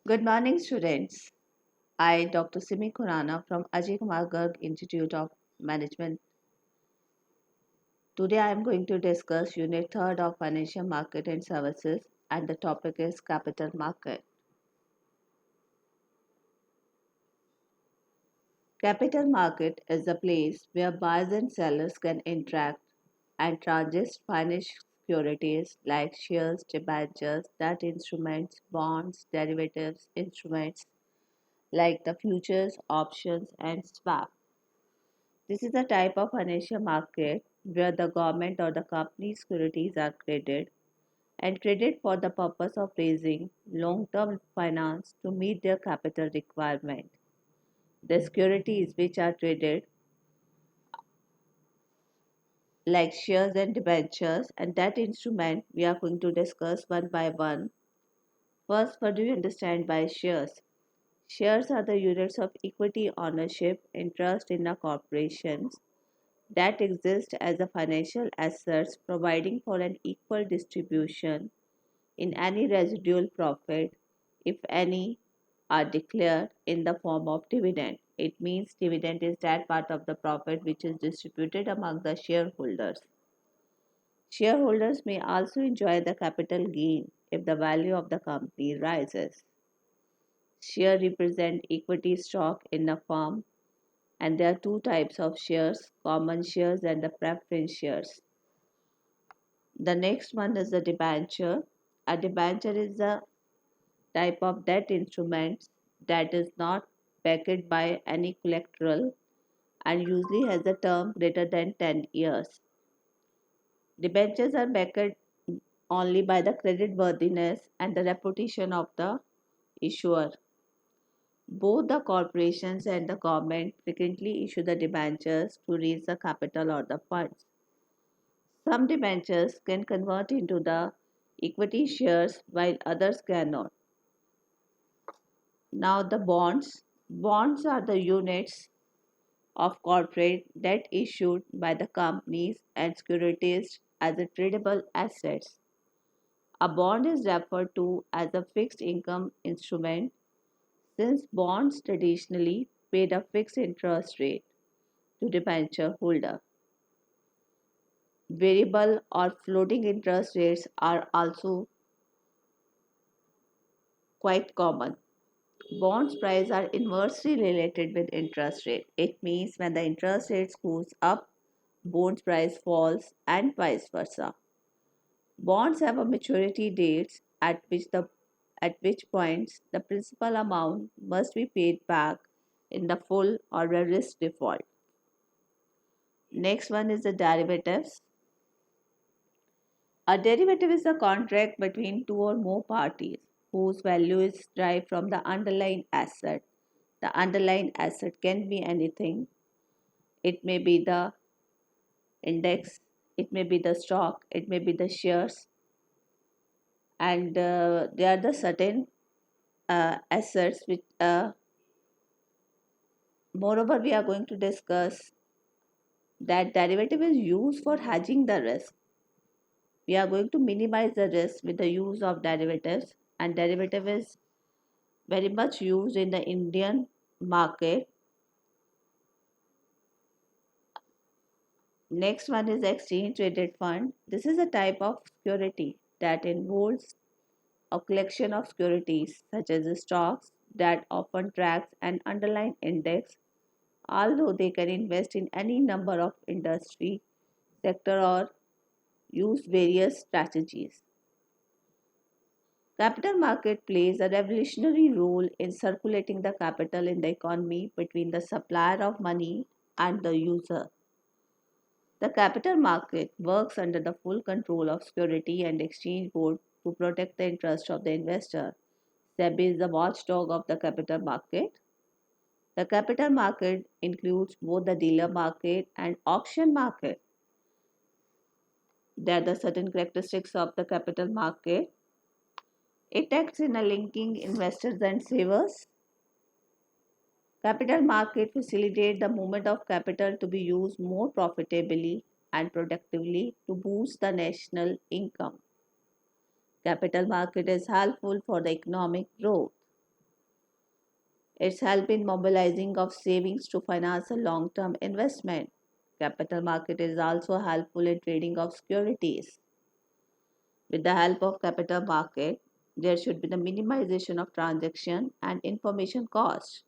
Good morning, students. I, Dr. Simi Khurana from Ajay Kumar Garg Institute of Management. Today I am going to discuss Unit 3rd of Financial Market and Services, and the topic is Capital Market. Capital market is a place where buyers and sellers can interact and transact financial securities like shares, debentures, debt instruments, bonds, derivatives, instruments like the futures, options, and swap. This is a type of financial market where the government or the company's securities are traded and traded for the purpose of raising long-term finance to meet their capital requirement. The securities which are traded like shares and debentures and that instrument we are going to discuss one by one. First, what do you understand by shares? Shares are the units of equity ownership interest in a corporation that exist as a financial assets providing for an equal distribution in any residual profit, if any, are declared in the form of dividend. It means dividend is that part of the profit which is distributed among the shareholders. Shareholders may also enjoy the capital gain if the value of the company rises. Shares represent equity stock in a firm, and there are two types of shares, common shares and the preference shares. The next one is the debenture. A debenture is a type of debt instrument that is not backed by any collateral and usually has a term greater than 10 years. Debentures are backed only by the creditworthiness and the reputation of the issuer. Both the corporations and the government frequently issue the debentures to raise the capital or the funds. Some debentures can convert into the equity shares while others cannot. Now the bonds. Bonds are the units of corporate debt issued by the companies and securities as a tradable assets. A bond is referred to as a fixed income instrument since bonds traditionally paid a fixed interest rate to debenture holder. Variable or floating interest rates are also quite common. Bonds price are inversely related with interest rate. It means when the interest rate goes up, bonds price falls and vice versa. Bonds have a maturity dates at which points the principal amount must be paid back in the full or a risk default. Next one is the derivatives. A derivative is a contract between two or more parties whose value is derived from the underlying asset. The underlying asset can be anything. It may be the index, it may be the stock, it may be the shares, and there are the certain assets which, moreover, we are going to discuss that derivative is used for hedging the risk. We are going to minimize the risk with the use of derivatives, and derivative is very much used in the Indian market. Next one is exchange traded fund. This is a type of security that involves a collection of securities such as stocks that often tracks an underlying index, although they can invest in any number of industry sector or use various strategies. Capital market plays a revolutionary role in circulating the capital in the economy between the supplier of money and the user. The capital market works under the full control of Security and Exchange Board to protect the interest of the investor. SEBI is the watchdog of the capital market. The capital market includes both the dealer market and auction market. There are the certain characteristics of the capital market. It acts in a linking investors and savers. Capital market facilitate the movement of capital to be used more profitably and productively to boost the national income. Capital market is helpful for the economic growth. It's help in mobilizing of savings to finance a long-term investment. Capital market is also helpful in trading of securities. With the help of capital market, there should be the minimization of transaction and information cost.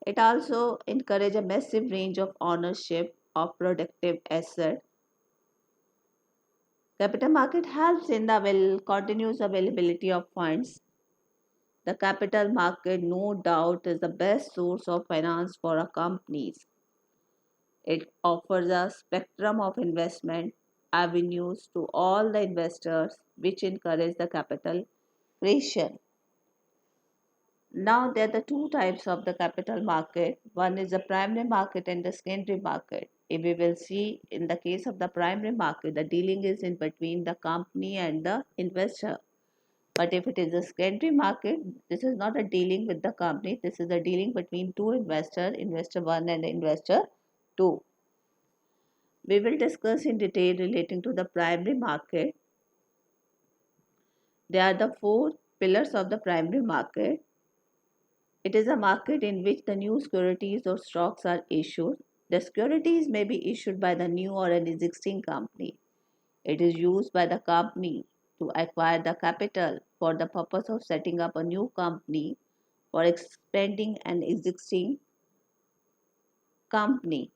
It also encourages a massive range of ownership of productive assets. Capital market helps in the continuous availability of funds. The capital market, no doubt, is the best source of finance for a companies. It offers a spectrum of investment avenues to all the investors, which encourage the capital creation. Now, there are the two types of the capital market. One is the primary market and the secondary market. If we will see in the case of the primary market, the dealing is in between the company and the investor. But if it is a secondary market, this is not a dealing with the company. This is a dealing between two investors, investor one and investor two. We will discuss in detail relating to the primary market. There are the four pillars of the primary market. It is a market in which the new securities or stocks are issued. The securities may be issued by the new or an existing company. It is used by the company to acquire the capital for the purpose of setting up a new company for expanding an existing company.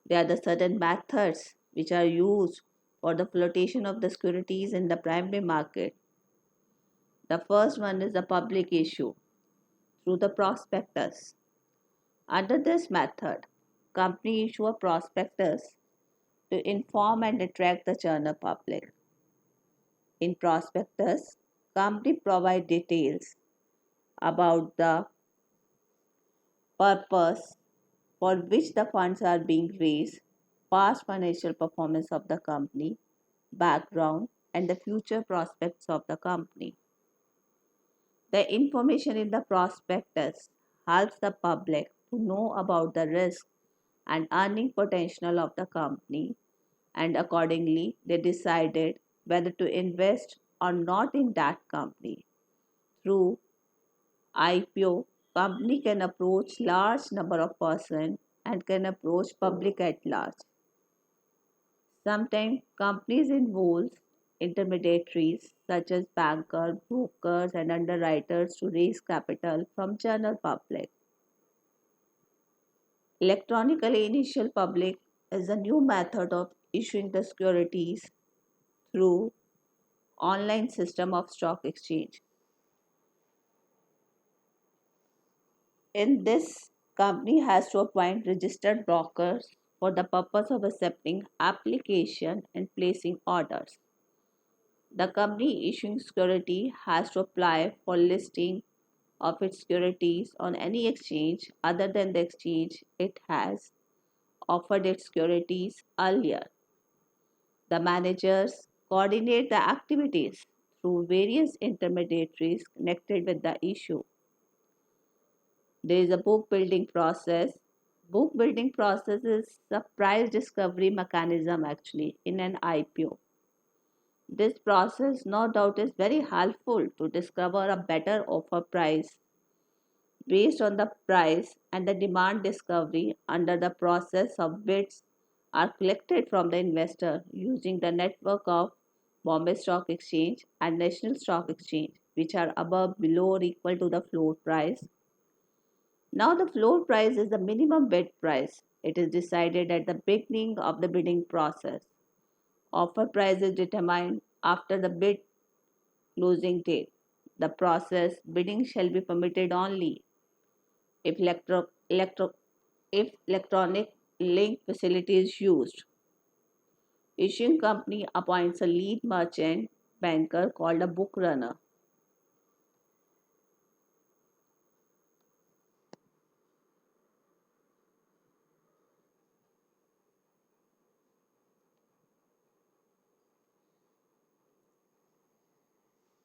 There are the certain methods which are used for the flotation of the securities in the primary market. The first one is the public issue through the prospectus. Under this method, company issue a prospectus to inform and attract the general public. In prospectus, company provide details about the purpose for which the funds are being raised, past financial performance of the company, background, and the future prospects of the company. The information in the prospectus helps the public to know about the risk and earning potential of the company, and accordingly they decided whether to invest or not in that company. Through IPO, company can approach large number of persons and can approach public at large. Sometimes companies involve intermediaries such as bankers, brokers, and underwriters to raise capital from general public. Electronically initial public is a new method of issuing the securities through online system of stock exchange. In this, company has to appoint registered brokers for the purpose of accepting application and placing orders. The company issuing security has to apply for listing of its securities on any exchange other than the exchange it has offered its securities earlier. The managers coordinate the activities through various intermediaries connected with the issue. There is a book building process. Book building process is a price discovery mechanism actually in an IPO. This process no doubt is very helpful to discover a better offer price based on the price and the demand discovery. Under the process of bids are collected from the investor using the network of Bombay Stock Exchange and National Stock Exchange, which are above, below, or equal to the floor price. Now, the floor price is the minimum bid price. It is decided at the beginning of the bidding process. Offer price is determined after the bid closing date. The process bidding shall be permitted only if, if electronic link facility is used. Issuing company appoints a lead merchant banker called a book runner.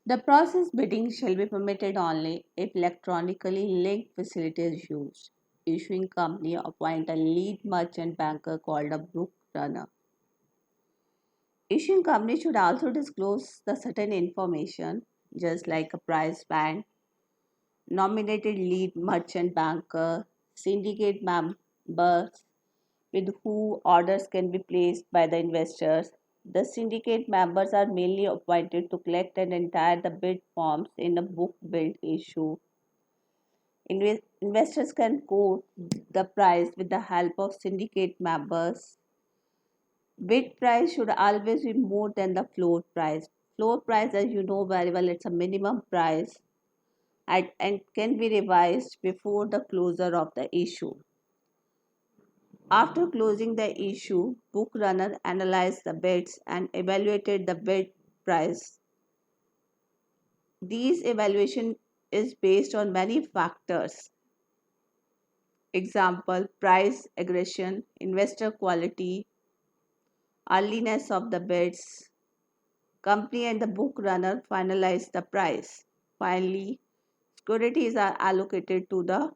The process bidding shall be permitted only if electronically linked facility is used. Issuing company appoint a lead merchant banker called a book runner. Issuing company should also disclose the certain information just like a price band, nominated lead merchant banker, syndicate members with who orders can be placed by the investors. The syndicate members are mainly appointed to collect and enter the bid forms in a book build issue. Investors can quote the price with the help of syndicate members. Bid price should always be more than the floor price. Floor price, as you know very well, it's a minimum price and can be revised before the closure of the issue. After closing the issue, book runner analyzed the bids and evaluated the bid price. These evaluation is based on many factors. Example, price aggression, investor quality, earliness of the bids. Company and the book runner finalize the price. Finally, securities are allocated to the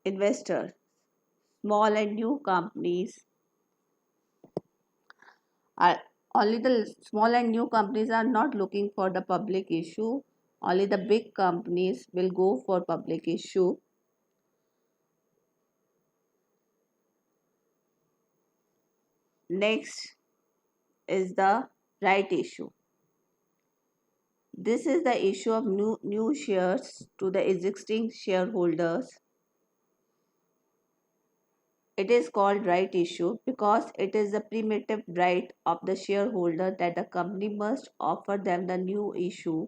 investor. Small and new companies are only the small and new companies are not looking for the public issue. Only the big companies will go for public issue. Next is the right issue. This is the issue of new shares to the existing shareholders. It is called right issue because it is the primitive right of the shareholder that the company must offer them the new issue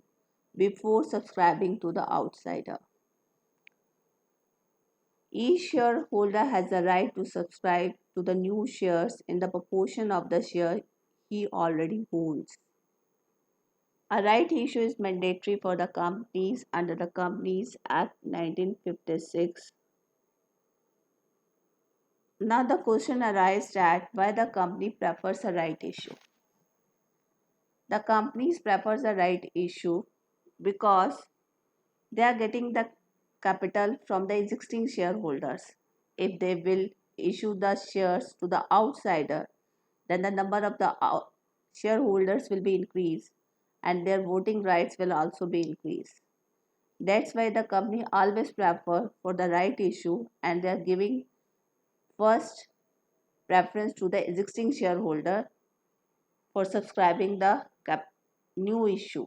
before subscribing to the outsider. Each shareholder has the right to subscribe to the new shares in the proportion of the share he already holds. A right issue is mandatory for the companies under the Companies Act 1956. Now the question arises that why the company prefers a right issue. The companies prefers a right issue because they are getting the capital from the existing shareholders. If they will issue the shares to the outsider, then the number of the shareholders will be increased and their voting rights will also be increased. That's why the company always prefer for the right issue and they are giving first preference to the existing shareholder for subscribing the new issue.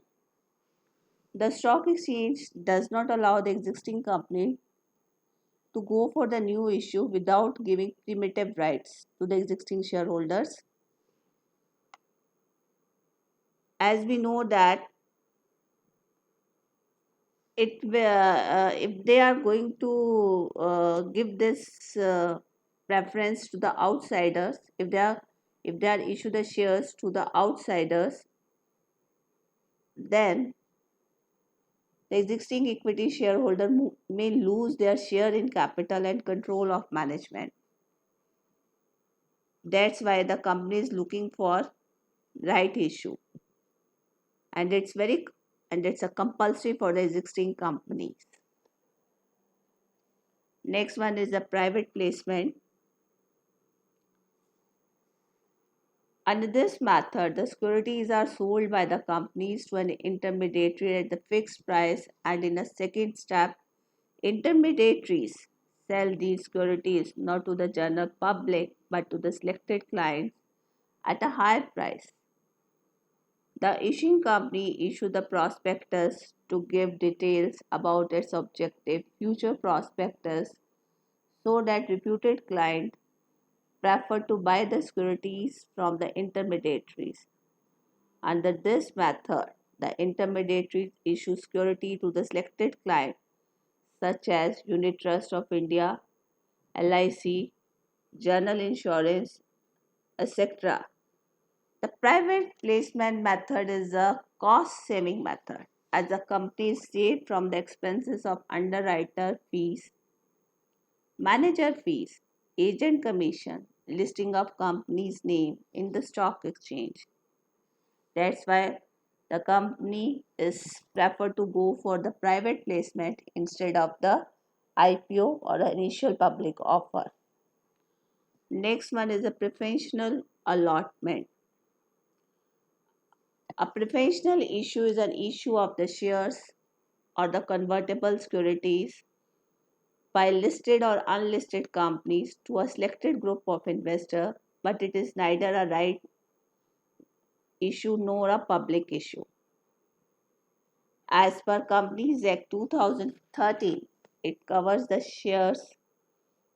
The stock exchange does not allow the existing company to go for the new issue without giving primitive rights to the existing shareholders. As we know that if they are going to give this preference to the outsiders, if they are issue the shares to the outsiders, then the existing equity shareholder may lose their share in capital and control of management. That's why the company is looking for right issue, and it's a compulsory for the existing companies. Next one is the private placement. Under this method, the securities are sold by the companies to an intermediary at the fixed price, and in a second step, intermediaries sell these securities not to the general public but to the selected clients at a higher price. The issuing company issues the prospectus to give details about its objective future prospectus so that reputed clients prefer to buy the securities from the intermediaries. Under this method, the intermediaries issue security to the selected client such as Unit Trust of India, LIC, General Insurance, etc. The private placement method is a cost saving method as the company save from the expenses of underwriter fees, manager fees, agent commission, listing of company's name in the stock exchange. That's why the company is preferred to go for the private placement instead of the IPO or the initial public offer. Next one is a preferential allotment. A preferential issue is an issue of the shares or the convertible securities by listed or unlisted companies to a selected group of investors, but it is neither a right issue nor a public issue. As per Companies Act 2013, it covers the shares.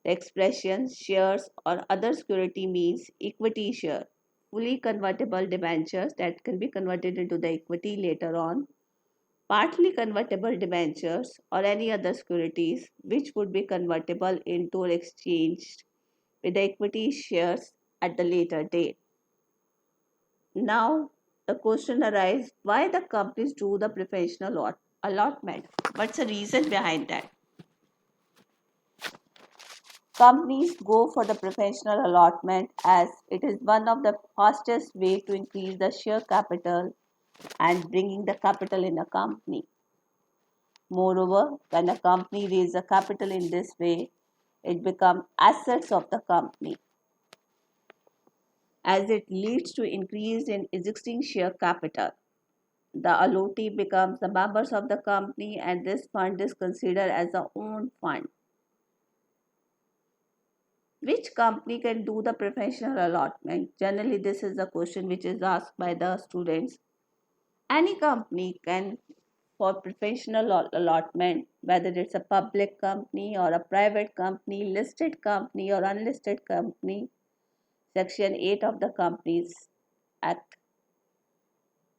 The expression shares or other security means equity share, fully convertible debentures that can be converted into the equity later on, partly convertible debentures, or any other securities which would be convertible into or exchanged with the equity shares at the later date. Now, the question arises why the companies do the preferential allotment? What's the reason behind that? Companies go for the preferential allotment as it is one of the fastest way to increase the share capital and bringing the capital in a company. Moreover, when a company raises a capital in this way, it becomes assets of the company as it leads to increase in existing share capital. The allotee becomes the members of the company and this fund is considered as a own fund. Which company can do the preferential allotment? Generally, this is a question which is asked by the students. Any company can for preferential allotment, whether it's a public company or a private company, listed company or unlisted company, Section 8 of the Companies Act.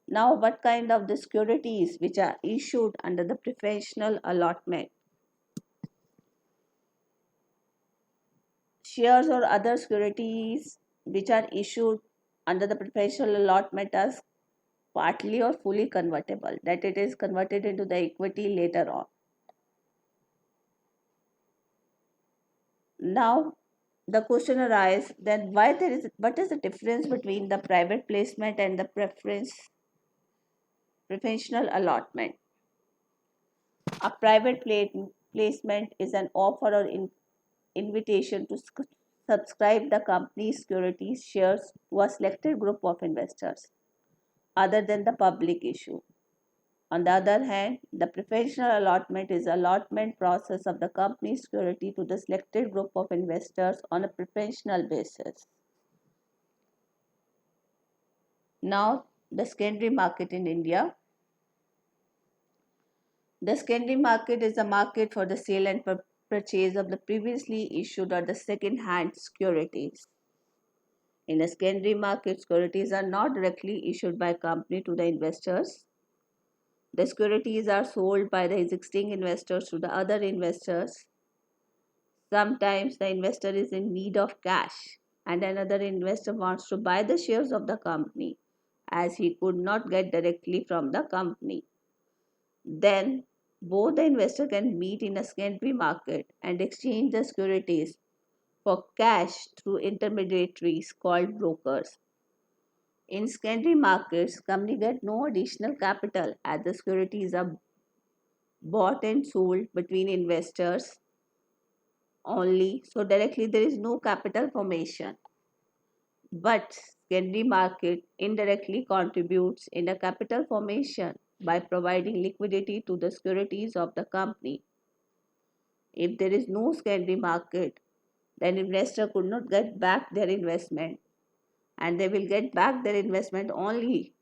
Now, what kind of the securities which are issued under the preferential allotment? Shares or other securities which are issued under the preferential allotment are partly or fully convertible, that it is converted into the equity later on. Now, the question arises then what is the difference between the private placement and the preferential allotment? A private placement is an offer or invitation to subscribe the company's securities shares to a selected group of investors other than the public issue. On the other hand, the preferential allotment is allotment process of the company's security to the selected group of investors on a preferential basis. Now, the secondary market in India. The secondary market is a market for the sale and purchase of the previously issued or the second-hand securities. In a secondary market, securities are not directly issued by a company to the investors. The securities are sold by the existing investors to the other investors. Sometimes the investor is in need of cash and another investor wants to buy the shares of the company as he could not get directly from the company. Then both the investor can meet in a secondary market and exchange the securities for cash through intermediaries called brokers. In secondary markets, companies get no additional capital as the securities are bought and sold between investors only, so directly there is no capital formation. But secondary market indirectly contributes in a capital formation by providing liquidity to the securities of the company. If there is no secondary market, then investor could not get back their investment and they will get back their investment only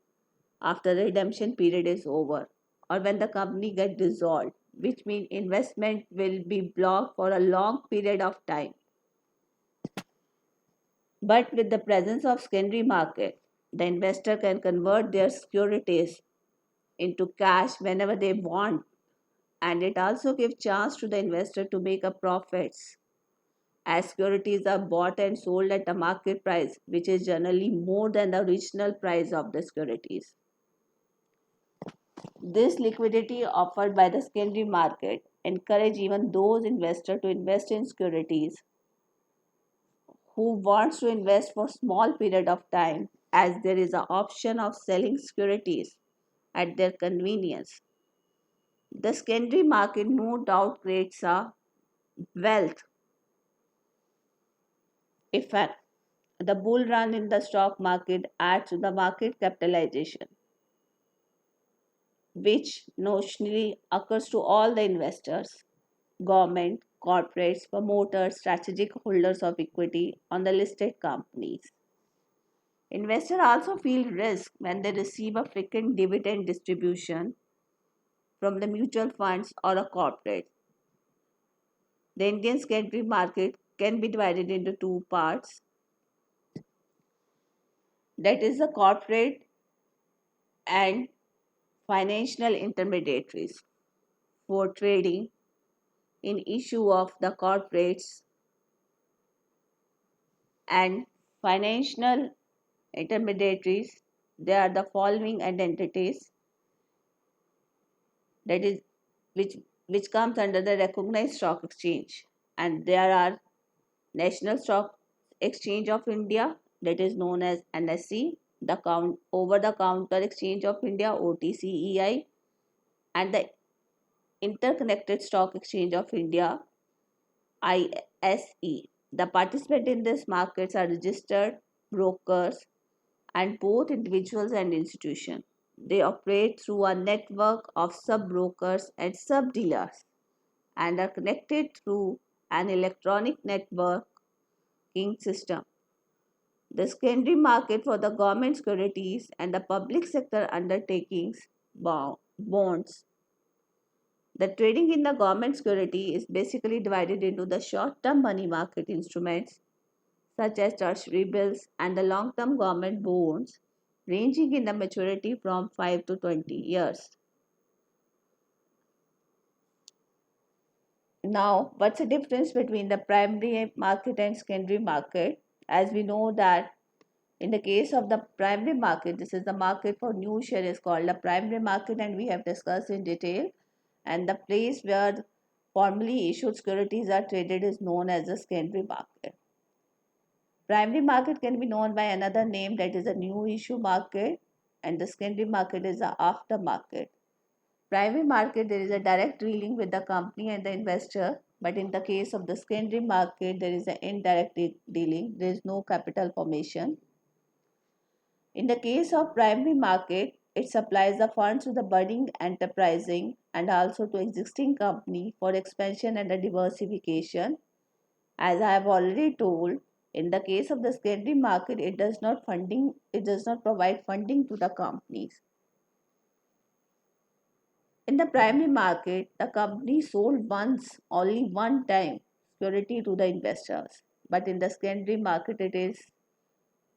after the redemption period is over or when the company gets dissolved, which means investment will be blocked for a long period of time. But with the presence of secondary market, the investor can convert their securities into cash whenever they want, and it also gives chance to the investor to make a profits as securities are bought and sold at a market price which is generally more than the original price of the securities. This liquidity offered by the secondary market encourage even those investors to invest in securities who wants to invest for small period of time as there is an option of selling securities at their convenience. The secondary market no doubt creates a wealth effect. The bull run in the stock market adds to the market capitalization. which notionally occurs to all the investors, government, corporates, promoters, strategic holders of equity on the listed companies. Investors also feel risk when they receive a frequent dividend distribution from the mutual funds or a corporate. The Indian secondary market can be divided into two parts, that is, the corporate and financial intermediaries for trading in issue of the corporates and financial intermediaries. They are the following entities, that is, which which comes under the recognized stock exchange, and there are National Stock Exchange of India, that is known as NSE, the over the counter exchange of India, OTCEI, and the Interconnected Stock Exchange of India, ISE. The participants in these markets are registered brokers and both individuals and institutions. They operate through a network of sub brokers and sub dealers and are connected through an electronic networking system. The secondary market for the government securities and the public sector undertakings, bonds. The trading in the government security is basically divided into the short term money market instruments such as treasury bills and the long term government bonds ranging in the maturity from 5 to 20 years. Now, what's the difference between the primary market and secondary market? As we know that in the case of the primary market, this is the market for new share is called the primary market, and we have discussed in detail. And the place where formally issued securities are traded is known as the secondary market. Primary market can be known by another name, that is a new issue market, and the secondary market is the after market. Primary market, there is a direct dealing with the company and the investor, but in the case of the secondary market, there is an indirect dealing. There is no capital formation. In the case of primary market, it supplies the funds to the budding enterprising and also to existing company for expansion and diversification. As I have already told, in the case of the secondary market, it does not provide funding to the companies. In the primary market, the company sold only one time security to the investors. But in the secondary market, it is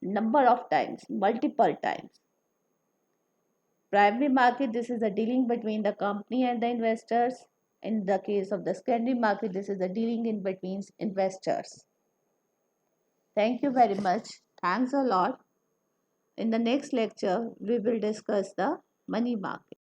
number of times, multiple times. Primary market, this is the dealing between the company and the investors. In the case of the secondary market, this is the dealing in between investors. Thank you very much. Thanks a lot. In the next lecture, we will discuss the money market.